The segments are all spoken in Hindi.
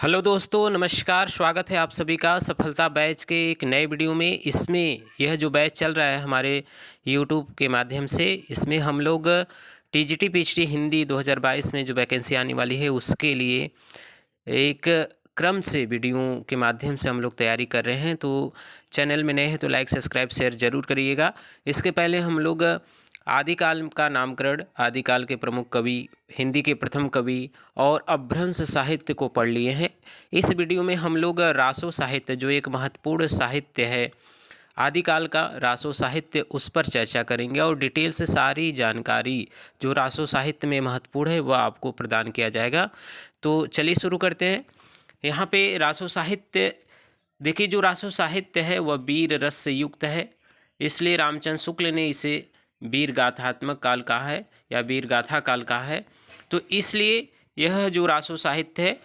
हेलो दोस्तों, नमस्कार। स्वागत है आप सभी का सफलता बैच के एक नए वीडियो में। इसमें यह जो बैच चल रहा है हमारे यूट्यूब के माध्यम से, इसमें हम लोग टीजीटी पीएचडी हिंदी 2022 में जो वैकेंसी आने वाली है उसके लिए एक क्रम से वीडियो के माध्यम से हम लोग तैयारी कर रहे हैं। तो चैनल में नए हैं तो लाइक सब्सक्राइब शेयर ज़रूर करिएगा। इसके पहले हम लोग आदिकाल का नामकरण, आदिकाल के प्रमुख कवि, हिंदी के प्रथम कवि और अपभ्रंश साहित्य को पढ़ लिए हैं। इस वीडियो में हम लोग रासो साहित्य, जो एक महत्वपूर्ण साहित्य है आदिकाल का, रासो साहित्य, उस पर चर्चा करेंगे और डिटेल से सारी जानकारी जो रासो साहित्य में महत्वपूर्ण है वह आपको प्रदान किया जाएगा। तो चलिए शुरू करते हैं। यहाँ पे रासो साहित्य देखिए, जो रासो साहित्य है वह वीर रस से युक्त है, इसलिए रामचंद्र शुक्ल ने इसे वीर गाथात्मक काल कहा है या वीर गाथा काल कहा है। तो इसलिए यह जो रासो साहित्य है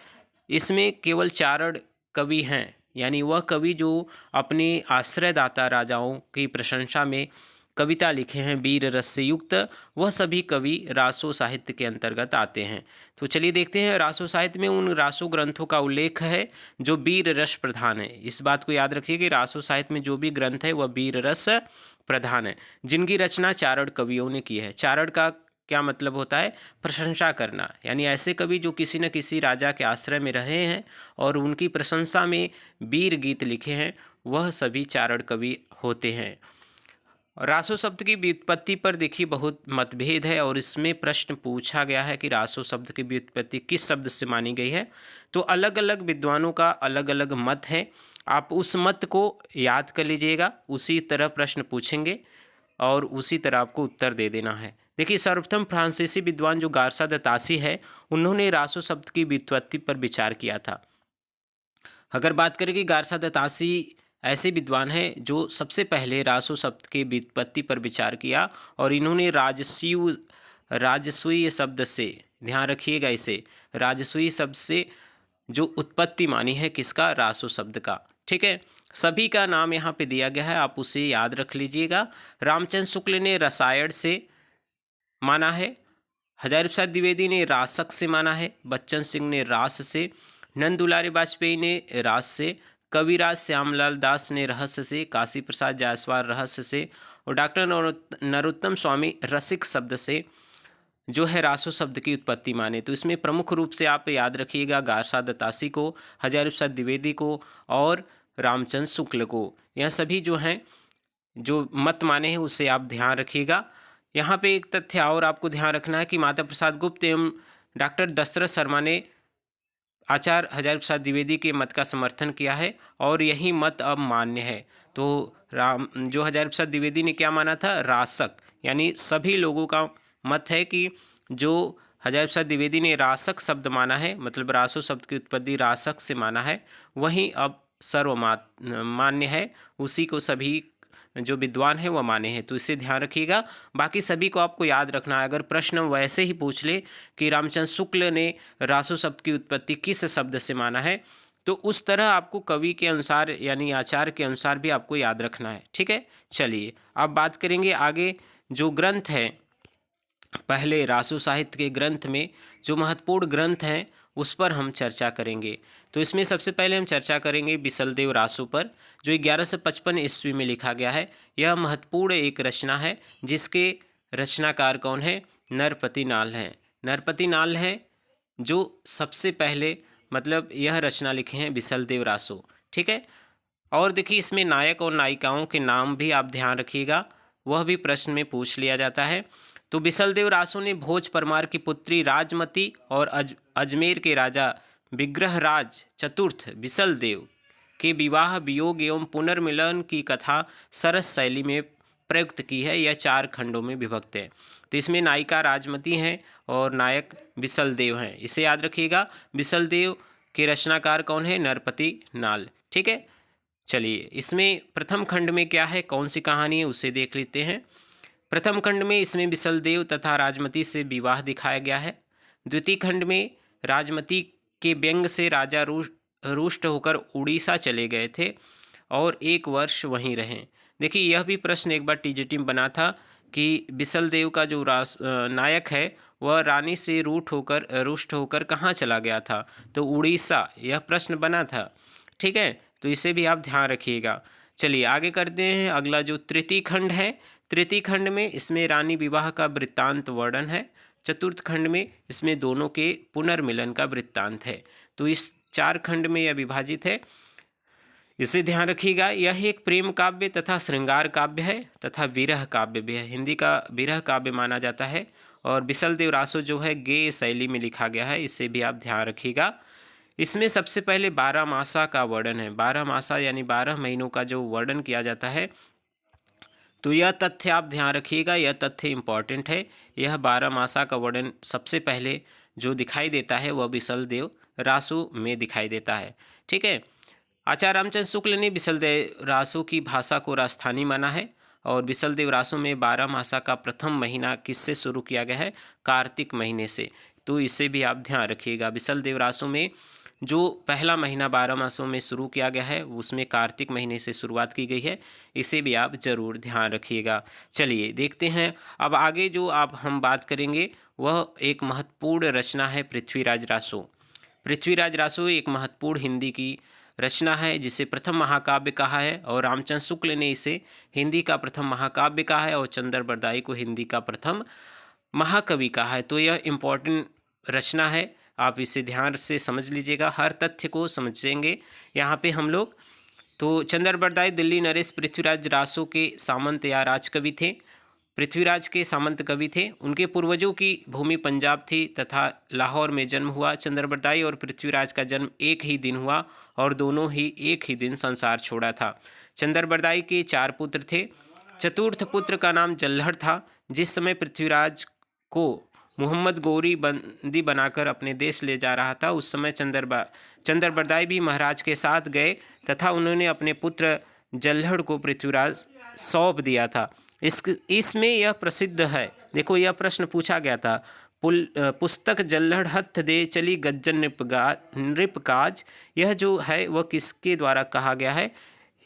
इसमें केवल चारण कवि हैं, यानी वह कवि जो अपने आश्रयदाता राजाओं की प्रशंसा में कविता लिखे हैं वीर रस से युक्त, वह सभी कवि रासो साहित्य के अंतर्गत आते हैं। तो चलिए देखते हैं। रासो साहित्य में उन रासो ग्रंथों का उल्लेख है जो वीर रस प्रधान है। इस बात को याद रखिए कि रासो साहित्य में जो भी ग्रंथ है वह वीर रस प्रधान है, जिनकी रचना चारण कवियों ने की है। चारण का क्या मतलब होता है? प्रशंसा करना, यानी ऐसे कवि जो किसी न किसी राजा के आश्रय में रहे हैं और उनकी प्रशंसा में वीर गीत लिखे हैं, वह सभी चारण कवि होते हैं। रासो शब्द की व्युत्पत्ति पर देखिए बहुत मतभेद है और इसमें प्रश्न पूछा गया है कि रासो शब्द की व्युत्पत्ति किस शब्द से मानी गई है। तो अलग अलग विद्वानों का अलग अलग मत है, आप उस मत को याद कर लीजिएगा, उसी तरह प्रश्न पूछेंगे और उसी तरह आपको उत्तर दे देना है। देखिए, सर्वप्रथम फ्रांसीसी विद्वान जो गारसा द तासी है, उन्होंने रासो शब्द की व्युत्पत्ति पर विचार किया था। अगर बात करें कि गारसा द तासी ऐसे विद्वान हैं जो सबसे पहले रासो शब्द के व्युत्पत्ति पर विचार किया और इन्होंने राजसूय शब्द से, ध्यान रखिएगा इसे, राजसूय शब्द से जो उत्पत्ति मानी है किसका? रासो शब्द का। ठीक है, सभी का नाम यहाँ पे दिया गया है, आप उसे याद रख लीजिएगा। रामचंद्र शुक्ल ने रसायन से माना है, हजारी प्रसाद द्विवेदी ने रासक से माना है, बच्चन सिंह ने रास से, नंद दुलारी वाजपेयी ने रास से, कविराज श्यामलाल दास ने रहस्य से, काशी प्रसाद जायसवाल रहस्य से और डॉक्टर नरोत्तम स्वामी रसिक शब्द से जो है रासो शब्द की उत्पत्ति माने। तो इसमें प्रमुख रूप से आप याद रखिएगा गारसा द तासी को, हजारी प्रसाद द्विवेदी को और रामचंद्र शुक्ल को। यह सभी जो हैं जो मत माने हैं उसे आप ध्यान रखिएगा। यहाँ पे एक तथ्य और आपको ध्यान रखना है कि माता प्रसाद गुप्त एवं डॉक्टर दशरथ शर्मा ने आचार्य हजारी प्रसाद द्विवेदी के मत का समर्थन किया है और यही मत अब मान्य है। तो जो हजारी प्रसाद द्विवेदी ने क्या माना था? रासक, यानी सभी लोगों का मत है कि जो हजारी प्रसाद द्विवेदी ने रासक शब्द माना है, मतलब रासो शब्द की उत्पत्ति रासक से माना है, वही अब मान्य है, उसी को सभी जो विद्वान है वह माने हैं। तो इसे ध्यान रखिएगा। बाकी सभी को आपको याद रखना है। अगर प्रश्न वैसे ही पूछ ले कि रामचंद्र शुक्ल ने रासो शब्द की उत्पत्ति किस शब्द से माना है, तो उस तरह आपको कवि के अनुसार यानी आचार्य के अनुसार भी आपको याद रखना है। ठीक है, चलिए अब बात करेंगे आगे। जो ग्रंथ है, पहले रासो साहित्य के ग्रंथ में जो महत्वपूर्ण ग्रंथ हैं उस पर हम चर्चा करेंगे। तो इसमें सबसे पहले हम चर्चा करेंगे बिसलदेव रासो पर, जो 1155 ईस्वी में लिखा गया है। यह महत्वपूर्ण एक रचना है जिसके रचनाकार कौन है? नरपति नाल हैं। नरपति नाल हैं जो सबसे पहले मतलब यह रचना लिखे हैं बिसलदेव रासो। ठीक है, और देखिए इसमें नायक और नायिकाओं के नाम भी आप ध्यान रखिएगा, वह भी प्रश्न में पूछ लिया जाता है। तो बिसलदेव रासो ने भोज परमार की पुत्री राजमती और अजमेर के राजा विग्रहराज चतुर्थ बिसलदेव के विवाह, वियोग एवं पुनर्मिलन की कथा सरस शैली में प्रयुक्त की है। यह 4 खंडों में विभक्त है। तो इसमें नायिका राजमती हैं और नायक बिसलदेव हैं, इसे याद रखिएगा। बिसलदेव के रचनाकार कौन है? नरपति नाल। ठीक है, चलिए इसमें प्रथम खंड में क्या है, कौन सी कहानी है उसे देख लेते हैं। प्रथम खंड में इसमें बिसलदेव तथा राजमती से विवाह दिखाया गया है। द्वितीय खंड में राजमती के व्यंग से राजा रुष्ट होकर उड़ीसा चले गए थे और 1 वर्ष वहीं रहे। देखिए यह भी प्रश्न एक बार टीजीटी में बना था कि बिसलदेव का जो नायक है वह रानी से रुष्ट होकर कहाँ चला गया था? तो उड़ीसा, यह प्रश्न बना था। ठीक है, तो इसे भी आप ध्यान रखिएगा। चलिए आगे करते हैं। अगला जो तृतीय खंड है, तृतीय खंड में इसमें रानी विवाह का वृत्तांत वर्णन है। चतुर्थ खंड में इसमें दोनों के पुनर्मिलन का वृत्तांत है। तो इस 4 खंड में यह विभाजित है, इसे ध्यान रखिएगा। यह एक प्रेम काव्य तथा श्रृंगार काव्य है तथा विरह काव्य भी है। हिंदी का विरह काव्य माना जाता है। और बिसल देव रासो जो है गेय शैली में लिखा गया है, इसे भी आप ध्यान रखिएगा। इसमें सबसे पहले 12 मासा का वर्णन है। 12 मासा यानी 12 महीनों का जो वर्णन किया जाता है, तो यह तथ्य आप ध्यान रखिएगा, यह तथ्य इम्पॉर्टेंट है। यह 12 मासा का वर्णन सबसे पहले जो दिखाई देता है वह बिसल देव रासो में दिखाई देता है। ठीक है, आचार्य रामचंद्र शुक्ल ने बिसल देव रासो की भाषा को राजस्थानी माना है। और बिसल देव रासो में 12 मासा का प्रथम महीना किससे शुरू किया गया है? कार्तिक महीने से। तो इसे भी आप ध्यान रखिएगा। बिसल देव रासो में जो पहला महीना 12 मासों में शुरू किया गया है, उसमें कार्तिक महीने से शुरुआत की गई है, इसे भी आप जरूर ध्यान रखिएगा। चलिए देखते हैं अब आगे जो आप हम बात करेंगे वह एक महत्वपूर्ण रचना है पृथ्वीराज रासो। पृथ्वीराज रासो एक महत्वपूर्ण हिंदी की रचना है जिसे प्रथम महाकाव्य कहा है। और रामचंद्र शुक्ल ने इसे हिंदी का प्रथम महाकाव्य कहा है और चंद्र बरदाई को हिंदी का प्रथम महाकवि कहा है। तो यह इम्पोर्टेंट रचना है, आप इसे ध्यान से समझ लीजिएगा, हर तथ्य को समझेंगे यहाँ पे हम लोग। तो चंद्र बरदाई दिल्ली नरेश पृथ्वीराज रासो के सामंत या राजकवि थे। पृथ्वीराज के सामंत कवि थे। उनके पूर्वजों की भूमि पंजाब थी तथा लाहौर में जन्म हुआ। चंद्रबरदाई और पृथ्वीराज का जन्म एक ही दिन हुआ और दोनों ही एक ही दिन संसार छोड़ा था। चंद्रबरदाई के 4 पुत्र थे। चतुर्थ पुत्र का नाम जल्हड़ था। जिस समय पृथ्वीराज को मोहम्मद गौरी बंदी बनाकर अपने देश ले जा रहा था, उस समय चंद्रबरदाई भी महाराज के साथ गए तथा उन्होंने अपने पुत्र जल्हड़ को पृथ्वीराज सौंप दिया था। इसमें यह प्रसिद्ध है, देखो यह प्रश्न पूछा गया था, पुस्तक जल्हड़ हथ दे चली गज्जन नृप काज, यह जो है वह किसके द्वारा कहा गया है?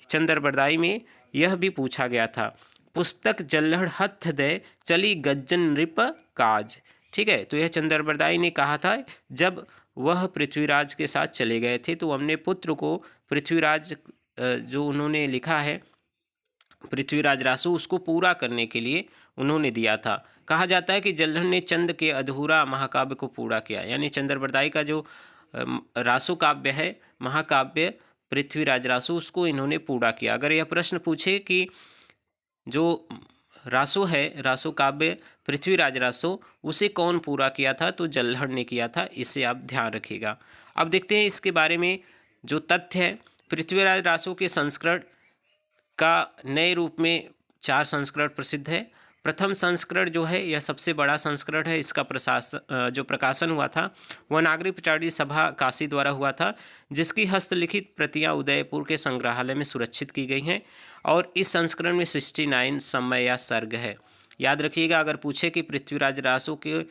चंद्रबरदाई में यह भी पूछा गया था। पुस्तक जल्हड़ हथ दे चली गज्जन नृप काज। ठीक है, तो यह चंद्रबरदाई ने कहा था जब वह पृथ्वीराज के साथ चले गए थे, तो अपने पुत्र को पृथ्वीराज जो उन्होंने लिखा है पृथ्वीराज रासो, उसको पूरा करने के लिए उन्होंने दिया था। कहा जाता है कि जल्हड़ ने चंद के अधूरा महाकाव्य को पूरा किया, यानी चंद्रबरदाई का जो रासो काव्य है महाकाव्य पृथ्वीराज रासो, उसको इन्होंने पूरा किया। अगर यह प्रश्न पूछे कि जो रासो है रासो काव्य पृथ्वीराज रासो, उसे कौन पूरा किया था? तो जल्हड़ ने किया था, इसे आप ध्यान रखिएगा। अब देखते हैं इसके बारे में जो तथ्य है। पृथ्वीराज रासो के संस्करण का नए रूप में 4 संस्करण प्रसिद्ध है। प्रथम संस्करण जो है यह सबसे बड़ा संस्करण है। इसका जो प्रकाशन हुआ था वह नागरिक प्रचारणी सभा काशी द्वारा हुआ था, जिसकी हस्तलिखित प्रतियां उदयपुर के संग्रहालय में सुरक्षित की गई हैं। और इस संस्करण में 69 समय या सर्ग है। याद रखिएगा, अगर पूछे कि पृथ्वीराज रासो के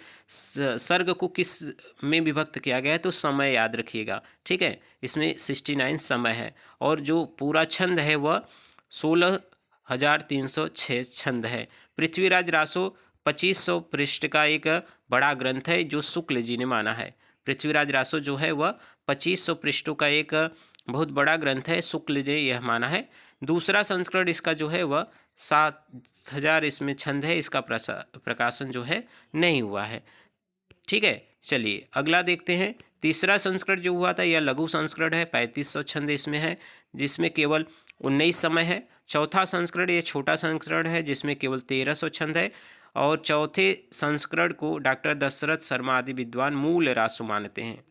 सर्ग को किस में विभक्त किया गया है तो समय याद रखिएगा। ठीक है, इसमें 69 समय है और जो पूरा छंद है वह 16,306 छंद है। पृथ्वीराज रासो 2500 पृष्ठ का एक बड़ा ग्रंथ है जो शुक्ल जी ने माना है। पृथ्वीराज रासो जो है वह 2500 पृष्ठों का एक बहुत बड़ा ग्रंथ है, शुक्ल जी यह माना है। दूसरा संस्करण इसका जो है वह 7000 इसमें छंद है, इसका प्रकाशन जो है नहीं हुआ है। ठीक है, चलिए अगला देखते हैं। तीसरा संस्करण जो हुआ था यह लघु संस्करण है, 3500 छंद इसमें है, जिसमें केवल 19 समय है। चौथा संस्करण ये छोटा संस्करण है जिसमें केवल 1300 छंद है। और चौथे संस्करण को डॉक्टर दशरथ शर्मा आदि विद्वान मूल रासो मानते हैं,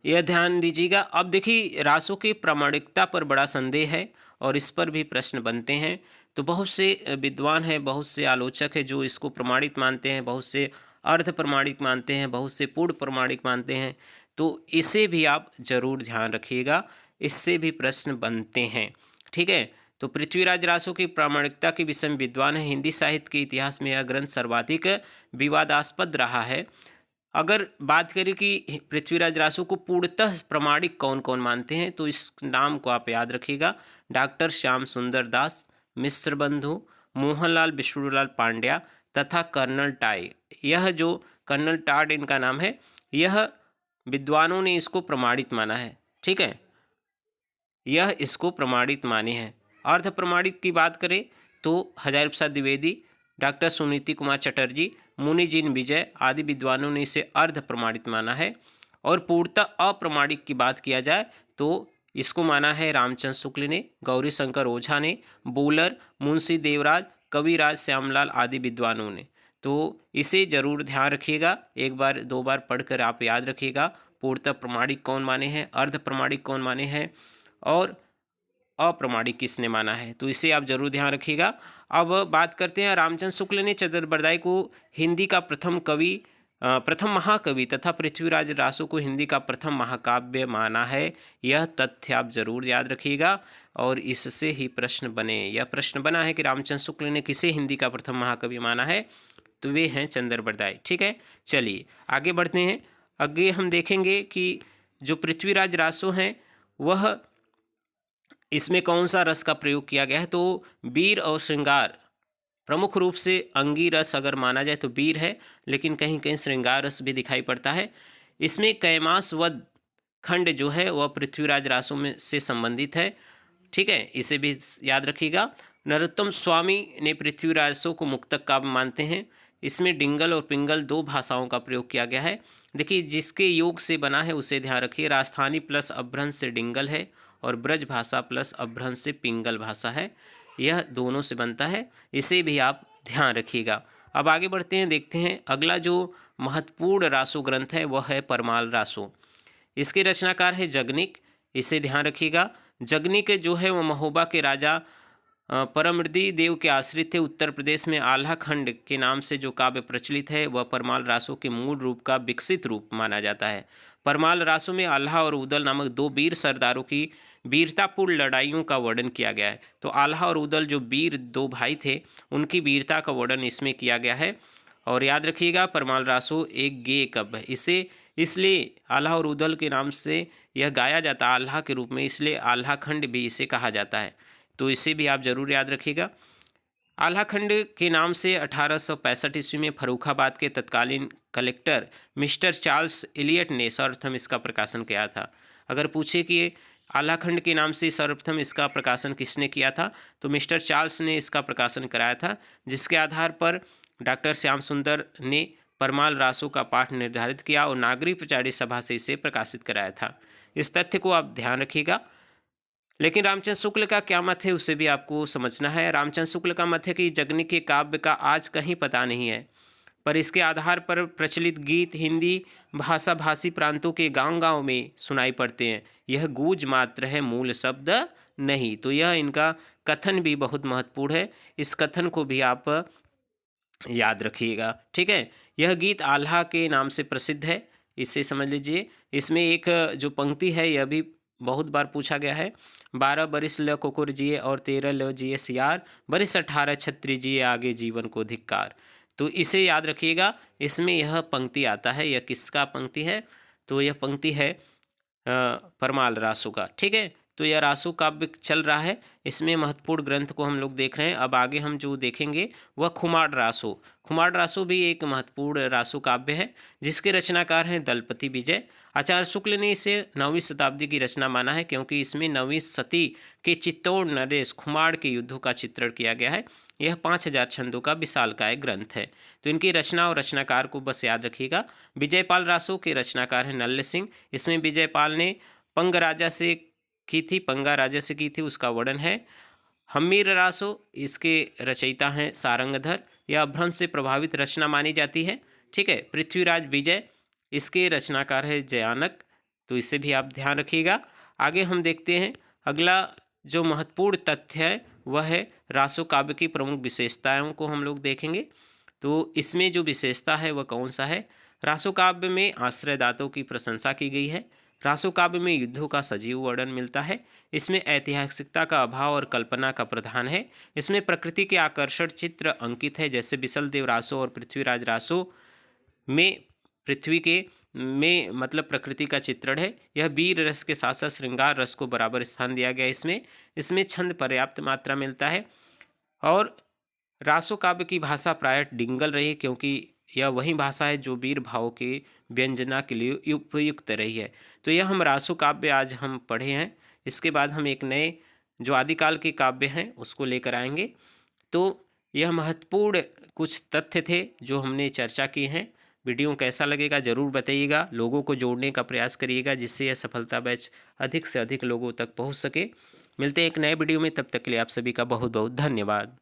यह ध्यान दीजिएगा। अब देखिए, रासो की प्रामाणिकता पर बड़ा संदेह है और इस पर भी प्रश्न बनते हैं। तो बहुत से विद्वान हैं, बहुत से आलोचक हैं जो इसको प्रमाणित मानते हैं, बहुत से अर्ध प्रमाणिक मानते हैं, बहुत से पूर्ण प्रमाणिक मानते हैं। तो इसे भी आप जरूर ध्यान रखिएगा, इससे भी प्रश्न बनते हैं। ठीक है, तो पृथ्वीराज रासो की प्रामाणिकता के विषय में विद्वान है। हिंदी साहित्य के इतिहास में यह ग्रंथ सर्वाधिक विवादास्पद रहा है। अगर बात करें कि पृथ्वीराज रासो को पूर्णतः प्रमाणिक कौन कौन मानते हैं, तो इस नाम को आप याद रखिएगा। डॉक्टर श्याम सुंदर दास, मिश्र बंधु, मोहनलाल विष्णुलाल पांड्या तथा कर्नल टाई, यह जो कर्नल टाड इनका नाम है, यह विद्वानों ने इसको प्रमाणित माना है। ठीक है, यह इसको प्रमाणित माने हैं। अर्ध प्रमाणित की बात करें तो हजारी प्रसाद द्विवेदी, डॉक्टर सुनीति कुमार चटर्जी, मुनिजिन विजय आदि विद्वानों ने इसे अर्ध प्रमाणित माना है। और पूर्णतः अप्रमाणिक की बात किया जाए तो इसको माना है रामचंद्र शुक्ल ने, गौरी शंकर ओझा ने, बोलर, मुंशी देवराज, कविराज श्यामलाल आदि विद्वानों ने। तो इसे जरूर ध्यान रखिएगा, एक बार दो बार पढ़कर आप याद रखिएगा पूर्णतः प्रमाणिक कौन माने हैं, अर्ध प्रमाणिक कौन माने हैं और अप्रमाणिक किसने माना है, तो इसे आप जरूर ध्यान रखिएगा। अब बात करते हैं, रामचंद्र शुक्ल ने चतुर्बरदाई को हिंदी का प्रथम महाकवि तथा पृथ्वीराज रासो को हिंदी का प्रथम महाकाव्य माना है। यह तथ्य आप जरूर याद रखिएगा और इससे ही प्रश्न बने। यह प्रश्न बना है कि रामचंद्र शुक्ल ने किसे हिंदी का प्रथम महाकवि माना है, तो वे हैं चंद्रबरदाई। ठीक है, चलिए आगे बढ़ते हैं। आगे हम देखेंगे कि जो पृथ्वीराज रासो हैं वह इसमें कौन सा रस का प्रयोग किया गया है, तो वीर और श्रृंगार, प्रमुख रूप से अंगी रस अगर माना जाए तो वीर है, लेकिन कहीं कहीं श्रृंगार रस भी दिखाई पड़ता है। इसमें कैमासवद खंड जो है वह पृथ्वीराज रासों में से संबंधित है। ठीक है, इसे भी याद रखिएगा। नरोत्तम स्वामी ने पृथ्वीराजों को मुक्तक काव्य मानते हैं। इसमें डिंगल और पिंगल दो भाषाओं का प्रयोग किया गया है। देखिए, जिसके योग से बना है उसे ध्यान रखिए। राजस्थानी प्लस अभ्रंश से डिंगल है और ब्रज भाषा प्लस अभ्रंश से पिंगल भाषा है, यह दोनों से बनता है, इसे भी आप ध्यान रखिएगा। अब आगे बढ़ते हैं, देखते हैं अगला जो महत्वपूर्ण रासो ग्रंथ है वह है परमाल रासो। इसके रचनाकार है जगनिक, इसे ध्यान रखिएगा। जगनिक जो है वह महोबा के राजा परमृदि देव के आश्रित थे। उत्तर प्रदेश में आल्हा खंड के नाम से जो काव्य प्रचलित है वह परमाल रासों के मूल रूप का विकसित रूप माना जाता है। परमाल रासों में आल्हा और उदल नामक दो वीर सरदारों की वीरतापूर्ण लड़ाइयों का वर्णन किया गया है। तो आल्हा और उदल जो वीर दो भाई थे उनकी वीरता का वर्णन इसमें किया गया है। और याद रखिएगा परमाल रासो एक गेय काव्य है, इसे इसलिए आल्हा और उदल के नाम से यह गाया जाता है आल्हा के रूप में, इसलिए आल्हा खंड भी इसे कहा जाता है, तो इसे भी आप जरूर याद रखिएगा। आल्हा खंड के नाम से 1865 ईस्वी में फर्रुखाबाद के तत्कालीन कलेक्टर मिस्टर चार्ल्स इलियट ने सर्वप्रथम इसका प्रकाशन किया था। अगर पूछे कि आल्हा खंड के नाम से सर्वप्रथम इसका प्रकाशन किसने किया था, तो मिस्टर चार्ल्स ने इसका प्रकाशन कराया था, जिसके आधार पर डॉक्टर श्याम सुंदर ने परमाल रासो का पाठ निर्धारित किया और नागरिक प्रचारी सभा से इसे प्रकाशित कराया था। इस तथ्य को आप ध्यान रखिएगा। लेकिन रामचंद्र शुक्ल का क्या मत है उसे भी आपको समझना है। रामचंद्र शुक्ल का मत है कि जगनिक के काव्य का आज कहीं पता नहीं है, पर इसके आधार पर प्रचलित गीत हिंदी भाषा भाषी प्रांतों के गांव-गांव में सुनाई पड़ते हैं। यह गूंज मात्र है, मूल शब्द नहीं। तो यह इनका कथन भी बहुत महत्वपूर्ण है, इस कथन को भी आप याद रखिएगा। ठीक है, यह गीत आल्हा के नाम से प्रसिद्ध है, इसे समझ लीजिए। इसमें एक जो पंक्ति है यह भी बहुत बार पूछा गया है, 12 बरिस ल कुकुर जिए और 13 ल जिए सियार, बरिस 18 छत्री जिए आगे जीवन को धिक्कार। तो इसे याद रखिएगा, इसमें यह पंक्ति आता है। यह किसका पंक्ति है, तो यह पंक्ति है परमाल रासो का। ठीक है, तो यह रासो काव्य चल रहा है, इसमें महत्वपूर्ण ग्रंथ को हम लोग देख रहे हैं। अब आगे हम जो देखेंगे वह खुमार रासो। खुमार रासो भी एक महत्वपूर्ण रासो काव्य है, जिसके रचनाकार हैं दलपति विजय। आचार्य शुक्ल ने इसे 9वीं शताब्दी की रचना माना है, क्योंकि इसमें 9वीं सदी के चित्तौड़ नरेश खुमार के युद्धों का चित्रण किया गया है। यह 5000 छंदों का विशालकाय ग्रंथ है। तो इनकी रचना और रचनाकार को बस याद रखिएगा। विजयपाल रासो के रचनाकार हैं नल्ले सिंह। इसमें विजयपाल ने पंगा राजा से की थी, उसका वर्णन है। हम्मीर रासो, इसके रचयिता हैं सारंगधर। यह अभ्रंश से प्रभावित रचना मानी जाती है। ठीक है, पृथ्वीराज विजय, इसके रचनाकार है जयानक, तो इसे भी आप ध्यान रखिएगा। आगे हम देखते हैं अगला जो महत्वपूर्ण तथ्य है वह है रासो काव्य की प्रमुख विशेषताओं को हम लोग देखेंगे। तो इसमें जो विशेषता है वह कौन सा है, रासो काव्य में आश्रयदातों की प्रशंसा की गई है। रासो काव्य में युद्धों का सजीव वर्णन मिलता है। इसमें ऐतिहासिकता का अभाव और कल्पना का प्रधान है। इसमें प्रकृति के आकर्षण चित्र अंकित है, जैसे बिसलदेव रासो और पृथ्वीराज रासो में पृथ्वी के में मतलब प्रकृति का चित्रण है। यह वीर रस के साथ साथ श्रृंगार रस को बराबर स्थान दिया गया है। इसमें छंद पर्याप्त मात्रा मिलता है और रासो काव्य की भाषा प्रायः डिंगल रही, क्योंकि यह वही भाषा है जो वीर भाव के व्यंजना के लिए उपयुक्त रही है। तो यह हम रासो काव्य आज हम पढ़े हैं। इसके बाद हम एक नए जो आदिकाल के काव्य हैं उसको लेकर आएंगे। तो यह महत्वपूर्ण कुछ तथ्य थे जो हमने चर्चा की हैं। वीडियो कैसा लगेगा ज़रूर बताइएगा, लोगों को जोड़ने का प्रयास करिएगा जिससे यह सफलता बैच अधिक से अधिक लोगों तक पहुंच सके। मिलते हैं एक नए वीडियो में, तब तक के लिए आप सभी का बहुत बहुत धन्यवाद।